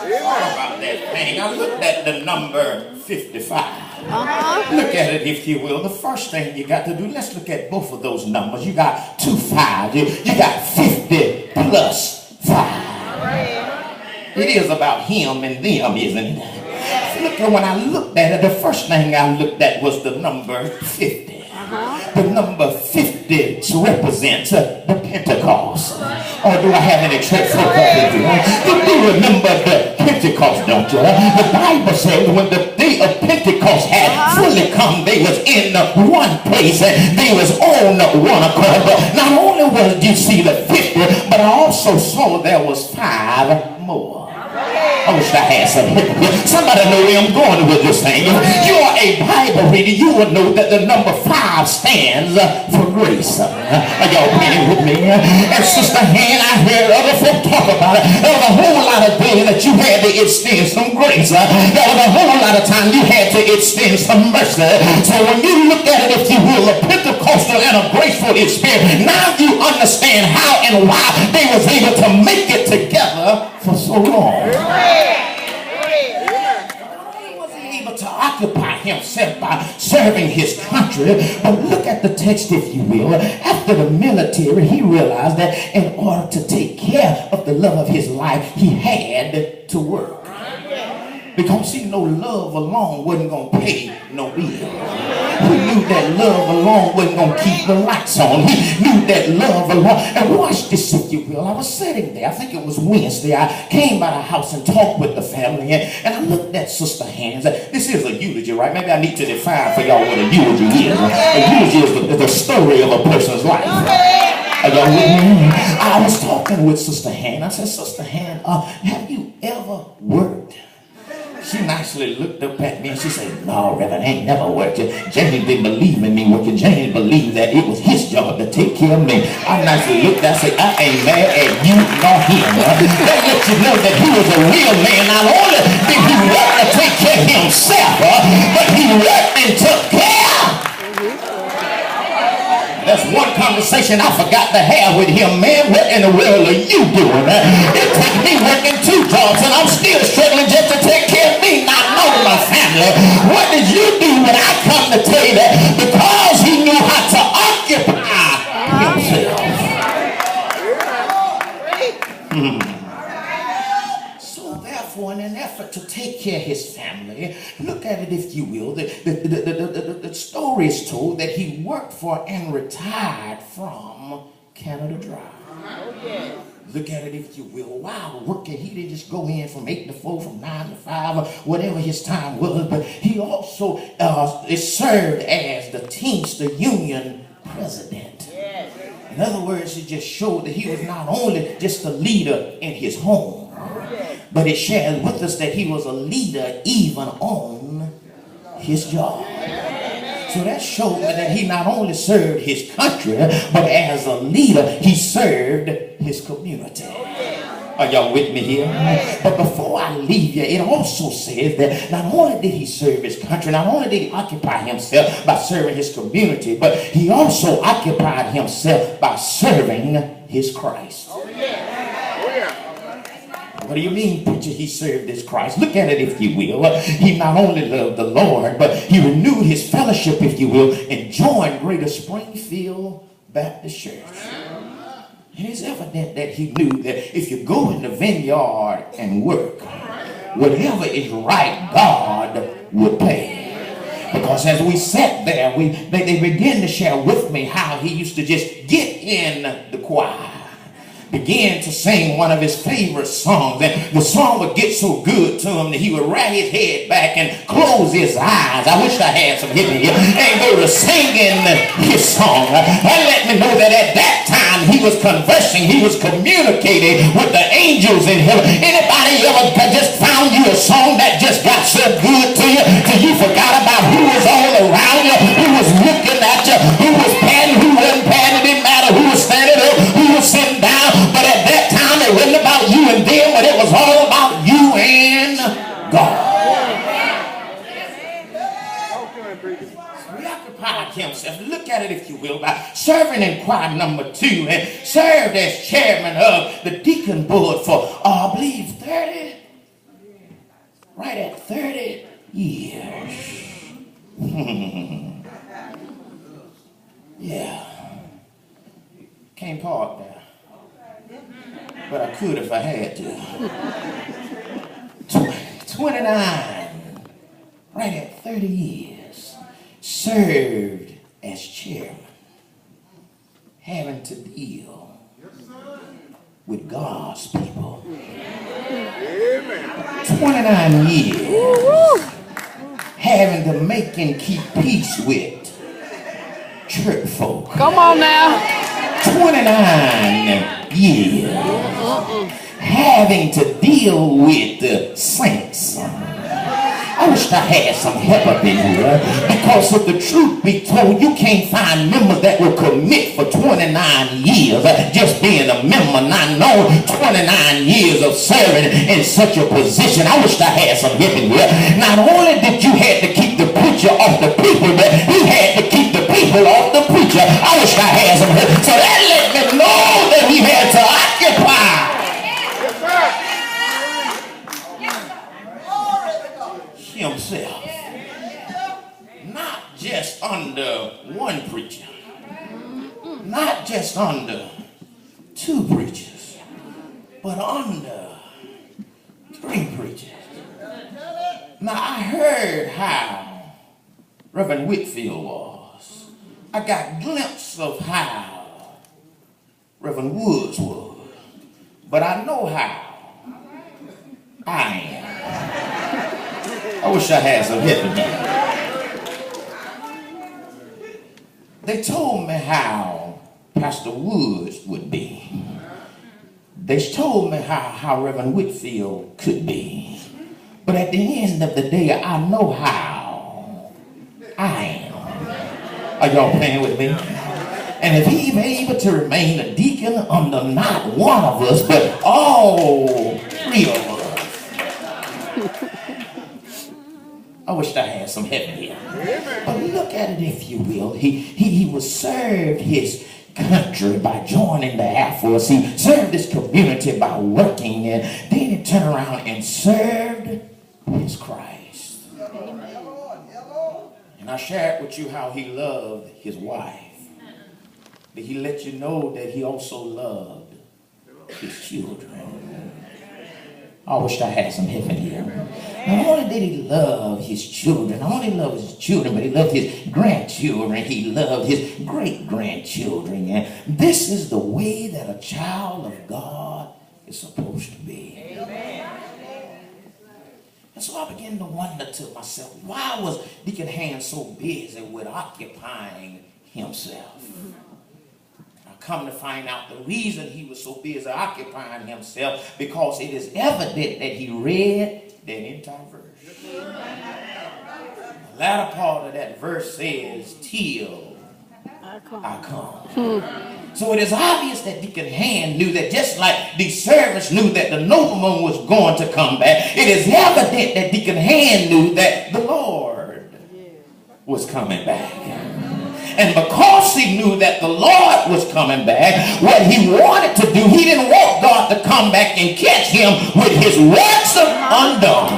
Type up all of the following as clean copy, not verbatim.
About that thing, I looked at the number 55. Look at it, if you will. The first thing you got to do, let's look at both of those numbers. You got 2 5. You got 50 plus 5. It is about him and them, isn't it? Look, when I looked at it, the first thing I looked at was the number 50. The number 50 represents the Pentecost. Or do I have any church folk up here? You do remember the Pentecost, don't you? The Bible says when the day of Pentecost had fully come, they was in one place and they was on one accord. But not only was you see the 50, but I also saw there was 5 more. I wish I had some. Somebody know where I'm going with this thing. If you are a Bible reader, you will know that the number 5 stands for grace. Are y'all reading with me? And Sister Han, I heard other folk talk about it. There was a whole lot of days that you had to extend some grace. There was a whole lot of time you had to extend some mercy. So when you look at it, if you will, a Pentecostal and a graceful experience, now you understand how and why they was able to make it together for so long. He wasn't able to occupy himself by serving his country. But look at the text, if you will. After the military, he realized that in order to take care of the love of his life, he had to work. Because see, no love alone wasn't going to pay no bill. He knew that love alone wasn't going to keep the lights on. He knew that love alone. And watch this, if you will. I was sitting there, I think it was Wednesday. I came by the house and talked with the family. And I looked at Sister Hands. This is a eulogy, right? Maybe I need to define for y'all what a eulogy is. A eulogy is the story of a person's life. Are y'all with me? I was talking with Sister Han. I said, Sister Han, have you ever worked? She nicely looked up at me and she said, no, Reverend, I ain't never worked. James didn't believe in me working. James believed that it was his job to take care of me. I nicely looked at her and said, I ain't mad at you nor him. That lets you know that he was a real man. Not only did he work to take care of himself, but he worked and took care. That's one conversation I forgot to have with him. Man, what in the world are you doing? It took me working 2 jobs and I'm still struggling just to take care of me, not knowing my family. What did you do when I come to tell you that? Because he knew how to occupy himself. So therefore, in an effort to take care of his family, look at it, if you will. The story is told that he worked for and retired from Canada Dry. Look at it, if you will. While working, he didn't just go in from 8 to 4, from 9 to 5, or whatever his time was, but he also served as the Teamster Union president. In other words, it just showed that he was not only just a leader in his home, but it shared with us that he was a leader even on his job. So that showed me that he not only served his country, but as a leader, he served his community. Are y'all with me here? But before I leave you, it also says that not only did he serve his country, not only did he occupy himself by serving his community, but he also occupied himself by serving his Christ. What do you mean, preacher, he served his Christ? Look at it, if you will. He not only loved the Lord, but he renewed his fellowship, if you will, and joined Greater Springfield Baptist Church. It is evident that he knew that if you go in the vineyard and work, whatever is right, God would pay. Because as we sat there, they began to share with me how he used to just get in the choir, began to sing one of his favorite songs, and the song would get so good to him that he would wrap his head back and close his eyes. I wish I had some hippie here, and go to singing his song. And let me know that at that time he was conversing, he was communicating with the angels in heaven. Anybody ever just found you a song that just got so good to you till you forgot about who was all around you, who was looking at you, who was panting, who wasn't panting? It didn't matter who was standing up, who was sitting down. But at that time, it wasn't about you and them, but it was all about you and God. So he occupied himself. himself, look at it if you will, by serving in choir number 2 and served as chairman of the deacon board for, I believe, 30, right at 30 years. Yeah. Can't park there. But I could if I had to. 29, right at 30 years, served as chairman, having to deal with God's people. 29 years, having to make and keep peace with church folk. Come on now. 29 years, having to deal with the saints. I wish I had some help up in here, because if the truth be told, you can't find members that will commit for 29 years just being a member. And I know 29 years of serving in such a position. I wish I had some help in here. Not only did you have to keep the preacher off the people, but he had to keep the people off the preacher. I wish I had some help. So that let me know that he had to occupy himself, not just under one preacher, not just under 2 preachers, but under 3 preachers. Now I heard how Reverend Whitfield was. I got a glimpse of how Reverend Woods was, but I know how I am. I wish I had some help in here. They told me how Pastor Woods would be. They told me how Reverend Whitfield could be. But at the end of the day, I know how I am. Are y'all playing with me? And if he's able to remain a deacon under not one of us, but all 3 of us, I wish I had some help here. But look at it if you will. He was served his country by joining the Air Force. He served his community by working, and then he turned around and served his Christ. And I shared with you how he loved his wife. But he let you know that he also loved his children. I wish I had some help in here. Not only did he love his children, not only loved his children, but he loved his grandchildren. He loved his great-grandchildren. And this is the way that a child of God is supposed to be. Amen. And so I began to wonder to myself, why was Deacon Hand so busy with occupying himself? Come to find out the reason he was so busy occupying himself, because it is evident that he read that entire verse. The latter part of that verse says, till I come. So it is obvious that Deacon Hand knew that, just like the servants knew that the nobleman was going to come back, it is evident that Deacon Hand knew that the Lord was coming back. And because he knew that the Lord was coming back, what he wanted to do, he didn't want God to come back and catch him with his works undone.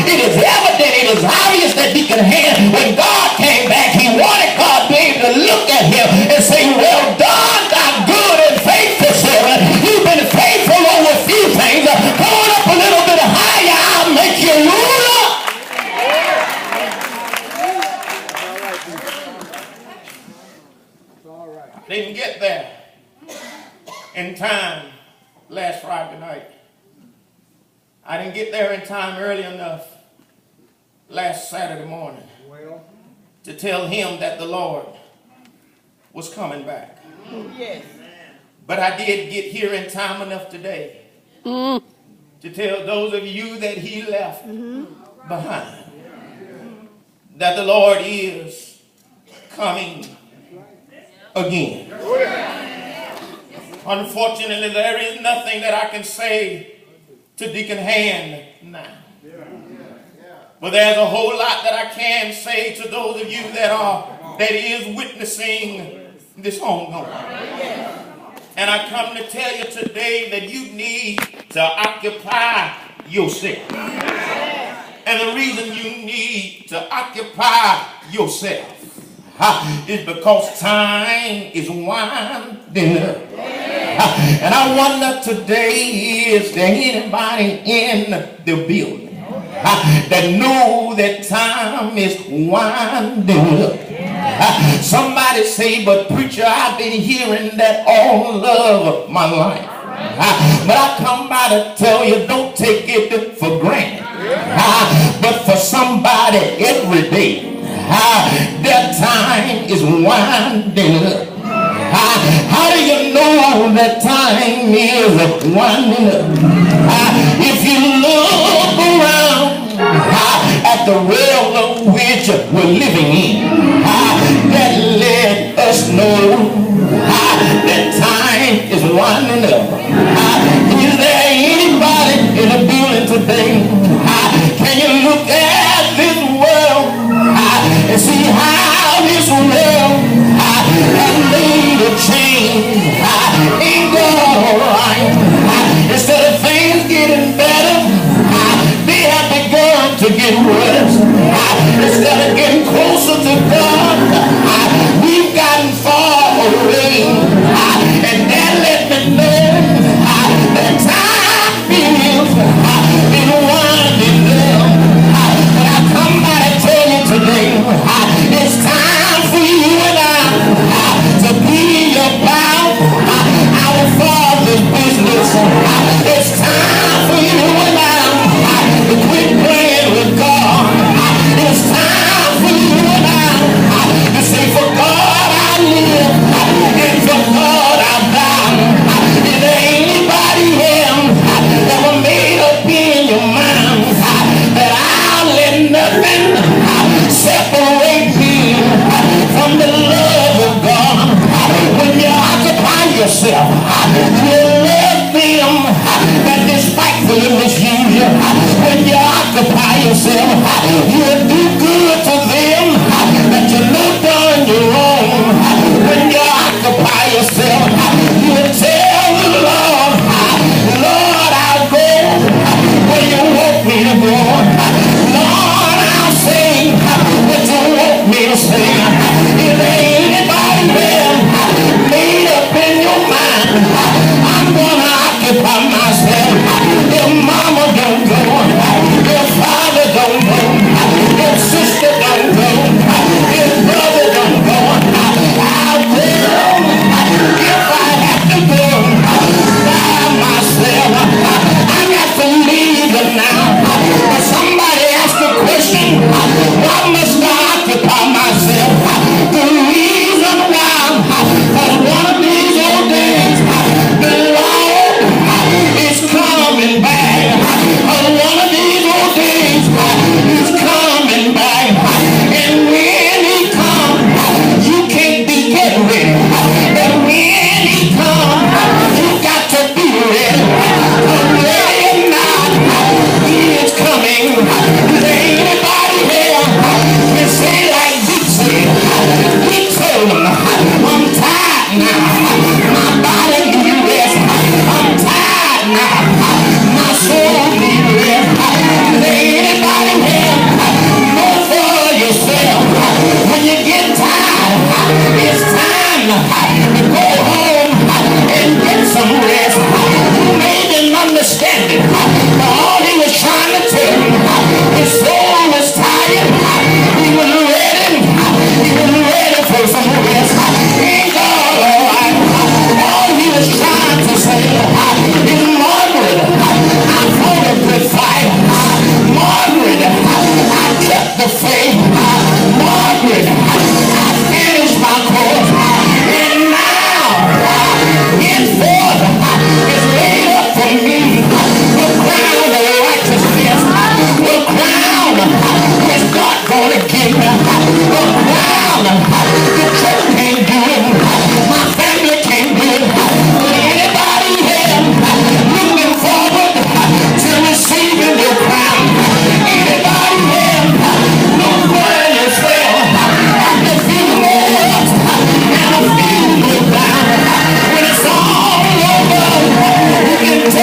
It is evident, it is obvious that Deacon Hand, when God came back, he wanted God to be able to look at him and say, well done, thou good and faithful servant. You've been faithful over a few things. Come on up a little bit higher, I'll make you ruler. Didn't get there in time last Friday night. I didn't get there in time early enough last Saturday morning to tell him that the Lord was coming back. Yes. But I did get here in time enough today to tell those of you that he left behind that the Lord is coming again. Unfortunately, there is nothing that I can say to Deacon Hand now. But there's a whole lot that I can say to those of you that are that is witnessing this homegoing. And I come to tell you today that you need to occupy yourself. And the reason you need to occupy yourself is because time is winding up. And I wonder today, is there anybody in the building that know that time is winding up? Somebody say, but preacher, I've been hearing that all of my life. But I come by to tell you, don't take it for granted. But for somebody every day, their time is winding up. How do you know that time is winding up? If you look around at the world of which we're living in, that let us know that time is winding up. Is there anybody in the building today? Can you look at this world and see how this world has made a change? Ain't God alright? Instead of things getting better, they have begun to get worse. Instead of getting closer to God, we've gotten far away. And that let me know that time is winding up. But I come by to tell you today, it's time for you and I to be about our Father's business. It's time for you and I to quit playing with God. It's time for you and I to say, for God I live, and for God I die. Is there anybody here ever made up in your mind that I'll let nothing separate me from the love of God? When you occupy yourself, you love them that despitefully misuse you. When you occupy yourself, you do